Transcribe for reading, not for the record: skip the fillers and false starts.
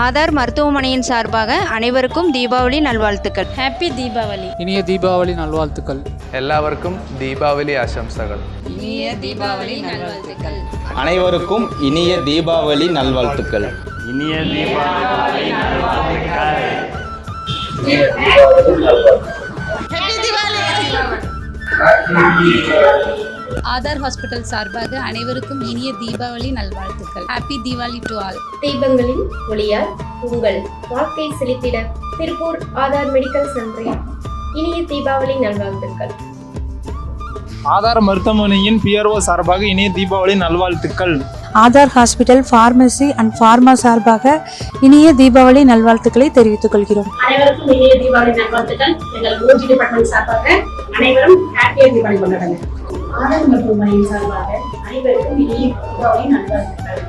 ஆதார் மருத்துவமனையின் சார்பாக அனைவருக்கும் தீபாவளி நல்வாழ்த்துக்கள். ஹாப்பி தீபாவளி. இனிய தீபாவளி நல்வாழ்த்துக்கள். எல்லாருக்கும் தீபாவளி ஆசம்சகள். இனிய தீபாவளி நல்வாழ்த்துக்கள். அனைவருக்கும் இனிய தீபாவளி நல்வாழ்த்துக்கள். இனிய தீபாவளி நல்வாழ்த்துக்கள். ஆதார் ஹாஸ்பிட்டல் சார்பாக அனைவருக்கும் இனிய தீபாவளி நல்வாழ்த்துக்கள். Happy Deepavali to all. தீபங்களின் ஒளியால் உங்கள் வாழ்க்கை செழித்திட திருப்பூர் ஆதார் மெடிக்கல் சென்டரில் இனிய தீபாவளி நல்வாழ்த்துக்கள். ஆதார் மருத்துவமனையின் PRO சார்பாக இனிய தீபாவளி நல்வாழ்த்துக்கள். Aadhaar hospital pharmacy and pharma சார்பாக இனிய தீபாவளி நல்வாழ்த்துக்களை தெரிவித்துக் கொள்கிறோம். அனைவருக்கும் இனிய தீபாவளி நல்வாழ்த்துக்கள். எங்கள் OG டிபார்ட்மெண்ட் சார்பாக அனைவரும் ஹாப்பியா தீபாவளி கொண்டாடுங்க. ஆதார் மருத்துவமனையின் சார்பாக அனைவருக்கும் இனிய தீபாவளி நல்வாழ்த்துக்கள்.